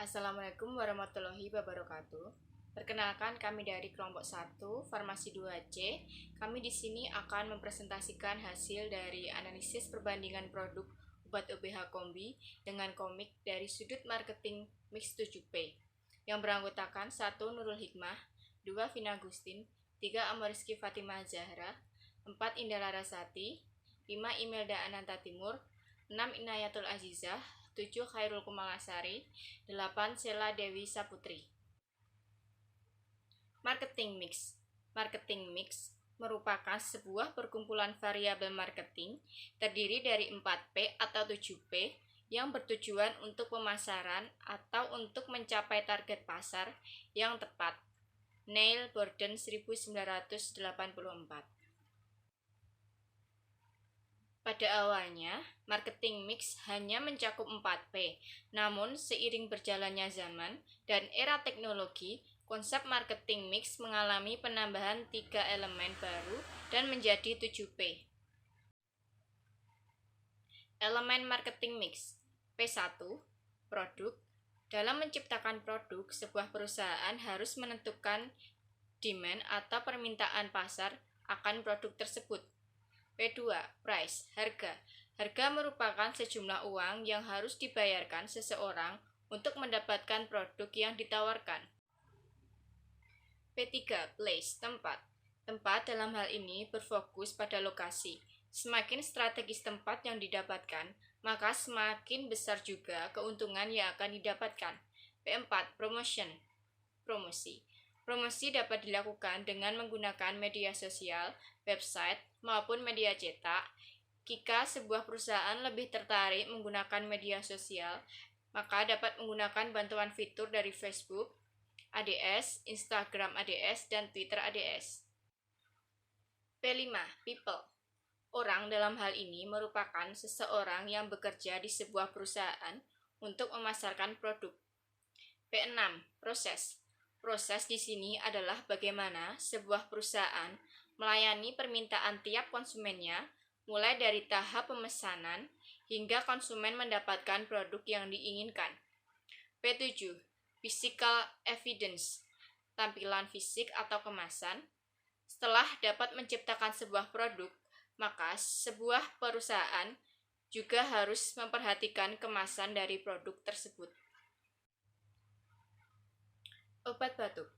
Assalamualaikum warahmatullahi wabarakatuh. Perkenalkan, kami dari kelompok 1 Farmasi 2C. Kami di sini akan mempresentasikan hasil dari analisis perbandingan produk obat OBH Kombi dengan komik dari sudut marketing Mix 7P yang beranggotakan 1. Nurul Hikmah, 2. Vina Agustin, 3. Amoriski Fatimah Zahra, 4. Indah Larasati, 5. Imelda Ananta Timur, 6. Inayatul Azizah, 7. Khairul Kumalasari, 8. Sela Dewi Saputri. Marketing mix merupakan sebuah perkumpulan variabel marketing terdiri dari 4P atau 7P yang bertujuan untuk pemasaran atau untuk mencapai target pasar yang tepat. Neil Borden 1984. Pada awalnya, marketing mix hanya mencakup 4P, namun seiring berjalannya zaman dan era teknologi, konsep marketing mix mengalami penambahan 3 elemen baru dan menjadi 7P. Elemen marketing mix. P1. Produk. Dalam menciptakan produk, sebuah perusahaan harus menentukan demand atau permintaan pasar akan produk tersebut. P2. Price, harga. Harga merupakan sejumlah uang yang harus dibayarkan seseorang untuk mendapatkan produk yang ditawarkan. P3. Place, tempat. Tempat dalam hal ini berfokus pada lokasi. Semakin strategis tempat yang didapatkan, maka semakin besar juga keuntungan yang akan didapatkan. P4. Promotion, promosi. Promosi dapat dilakukan dengan menggunakan media sosial, website, maupun media cetak. Jika sebuah perusahaan lebih tertarik menggunakan media sosial, maka dapat menggunakan bantuan fitur dari Facebook ADS, Instagram ADS, dan Twitter ADS. P5. People. Orang dalam hal ini merupakan seseorang yang bekerja di sebuah perusahaan untuk memasarkan produk. P6. Proses. Proses di sini adalah bagaimana sebuah perusahaan melayani permintaan tiap konsumennya, mulai dari tahap pemesanan hingga konsumen mendapatkan produk yang diinginkan. P7. Physical evidence, tampilan fisik atau kemasan. Setelah dapat menciptakan sebuah produk, maka sebuah perusahaan juga harus memperhatikan kemasan dari produk tersebut. Obat batuk.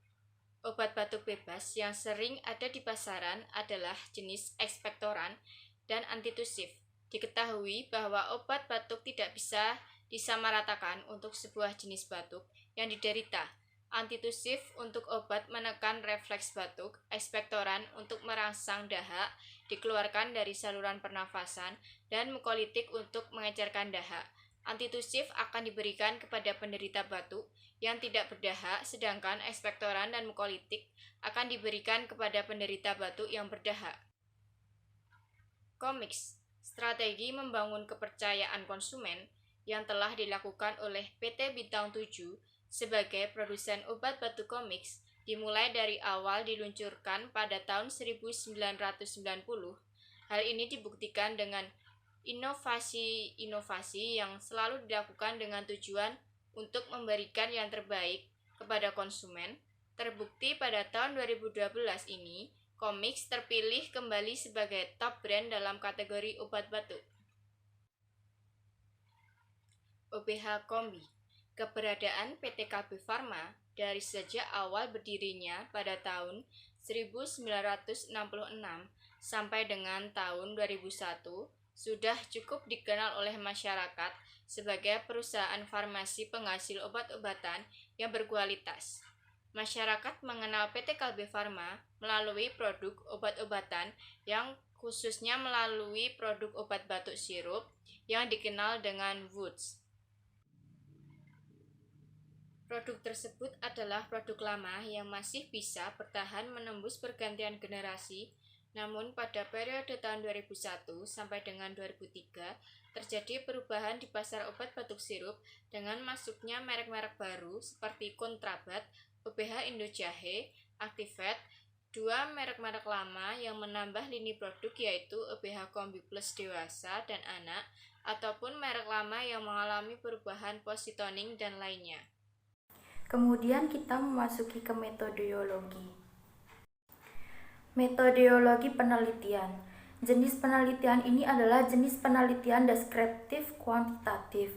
Obat batuk bebas yang sering ada di pasaran adalah jenis ekspektoran dan antitusif. Diketahui bahwa obat batuk tidak bisa disamaratakan untuk sebuah jenis batuk yang diderita. Antitusif untuk obat menekan refleks batuk, ekspektoran untuk merangsang dahak dikeluarkan dari saluran pernafasan, dan mukolitik untuk mengecerkan dahak. Antitusif akan diberikan kepada penderita batuk yang tidak berdahak, sedangkan ekspektoran dan mukolitik akan diberikan kepada penderita batuk yang berdahak. Komix, strategi membangun kepercayaan konsumen yang telah dilakukan oleh PT Bintang 7 sebagai produsen obat batuk komix dimulai dari awal diluncurkan pada tahun 1990. Hal ini dibuktikan dengan inovasi-inovasi yang selalu dilakukan dengan tujuan untuk memberikan yang terbaik kepada konsumen. Terbukti pada tahun 2012 ini, Komix terpilih kembali sebagai top brand dalam kategori obat batuk. OBH Kombi. Keberadaan PT KB Pharma dari sejak awal berdirinya pada tahun 1966 sampai dengan tahun 2001 sudah cukup dikenal oleh masyarakat sebagai perusahaan farmasi penghasil obat-obatan yang berkualitas. Masyarakat mengenal PT Kalbe Pharma melalui produk obat-obatan yang khususnya melalui produk obat batuk sirup yang dikenal dengan Woods. Produk tersebut adalah produk lama yang masih bisa bertahan menembus pergantian generasi, namun pada periode tahun 2001 sampai dengan 2003 terjadi perubahan di pasar obat batuk sirup dengan masuknya merek-merek baru seperti Kontrabat, OBH Indojahe, Activet, dua merek-merek lama yang menambah lini produk yaitu OBH Kombi Plus Dewasa dan Anak, ataupun merek lama yang mengalami perubahan positioning dan lainnya. Kemudian kita memasuki ke metodologi. Metodologi penelitian. Jenis penelitian ini adalah jenis penelitian deskriptif kuantitatif.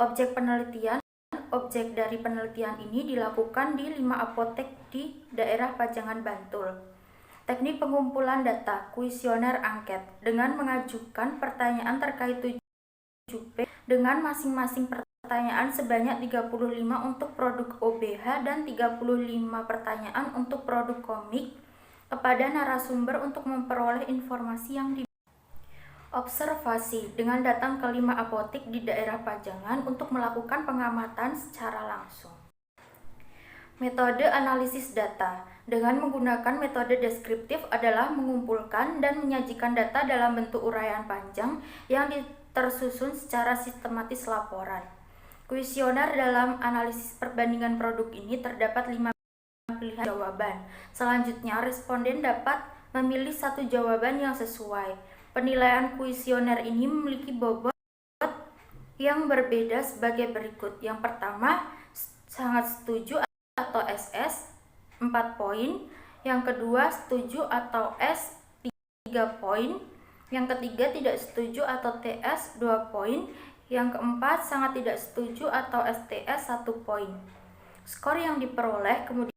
Objek penelitian, objek dari penelitian ini dilakukan di 5 apotek di daerah Pajangan, Bantul. Teknik pengumpulan data, kuesioner angket, dengan mengajukan pertanyaan terkait 7P dengan masing-masing pertanyaan sebanyak 35 untuk produk OBH dan 35 pertanyaan untuk produk komik kepada narasumber untuk memperoleh informasi yang observasi dengan datang ke 5 apotek di daerah Pajangan untuk melakukan pengamatan secara langsung. Metode analisis data dengan menggunakan metode deskriptif adalah mengumpulkan dan menyajikan data dalam bentuk uraian panjang yang tersusun secara sistematis laporan. Kuesioner dalam analisis perbandingan produk ini terdapat 5 pilihan jawaban. Selanjutnya, responden dapat memilih satu jawaban yang sesuai. Penilaian kuesioner ini memiliki bobot yang berbeda sebagai berikut. Yang pertama, sangat setuju atau SS 4 poin. Yang kedua, setuju atau S 3 poin. Yang ketiga, tidak setuju atau TS 2 poin. Yang keempat, sangat tidak setuju atau STS 1 poin. Skor yang diperoleh kemudian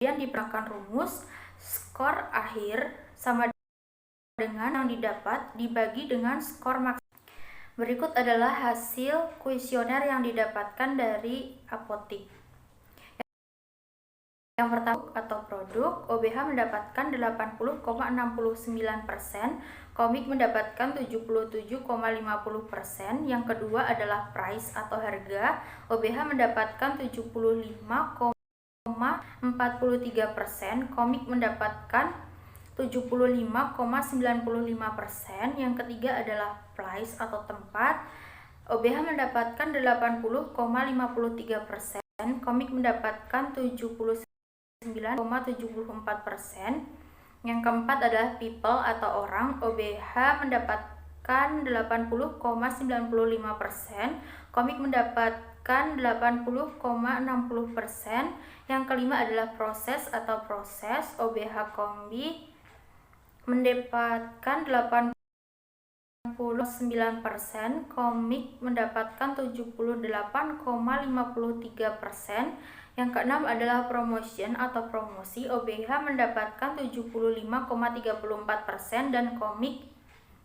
diberikan rumus skor akhir sama dengan yang didapat dibagi dengan skor maksimal. Berikut adalah hasil kuesioner yang didapatkan dari apotek. Yang pertama atau produk, OBH mendapatkan 80,69%, komik mendapatkan 77,50%. Yang kedua adalah price atau harga, OBH mendapatkan 75,43%, komik mendapatkan 75,95%. Yang ketiga adalah place atau tempat, OBH mendapatkan 80,53%, komik mendapatkan 79,74%. Yang keempat adalah people atau orang, OBH mendapatkan 80,95%, komik mendapatkan 80,60%. Yang kelima adalah proses atau proses, OBH kombi mendapatkan 89%, komik mendapatkan 78,53%. Yang keenam adalah promotion atau promosi, OBH mendapatkan 75,34% dan komik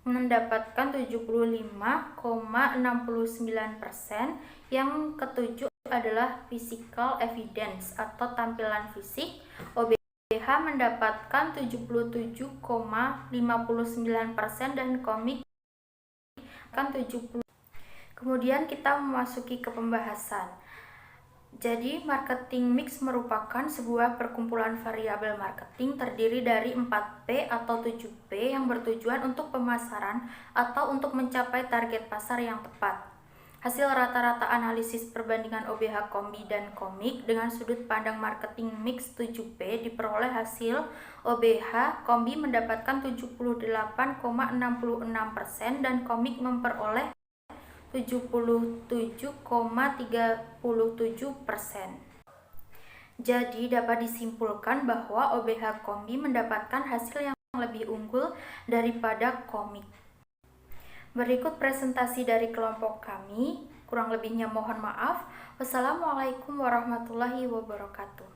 mendapatkan 75,69%. Yang ketujuh adalah physical evidence atau tampilan fisik, OBH mendapatkan 77,59% dan komik kan 70. Kemudian kita memasuki ke pembahasan. Jadi, marketing mix merupakan sebuah perkumpulan variabel marketing terdiri dari 4P atau 7P yang bertujuan untuk pemasaran atau untuk mencapai target pasar yang tepat. Hasil rata-rata analisis perbandingan OBH kombi dan komik dengan sudut pandang marketing mix 7P diperoleh hasil OBH kombi mendapatkan 78,66% dan komik memperoleh 77,37%. Jadi dapat disimpulkan bahwa OBH kombi mendapatkan hasil yang lebih unggul daripada komik. Berikut presentasi dari kelompok kami, kurang lebihnya mohon maaf. Wassalamualaikum warahmatullahi wabarakatuh.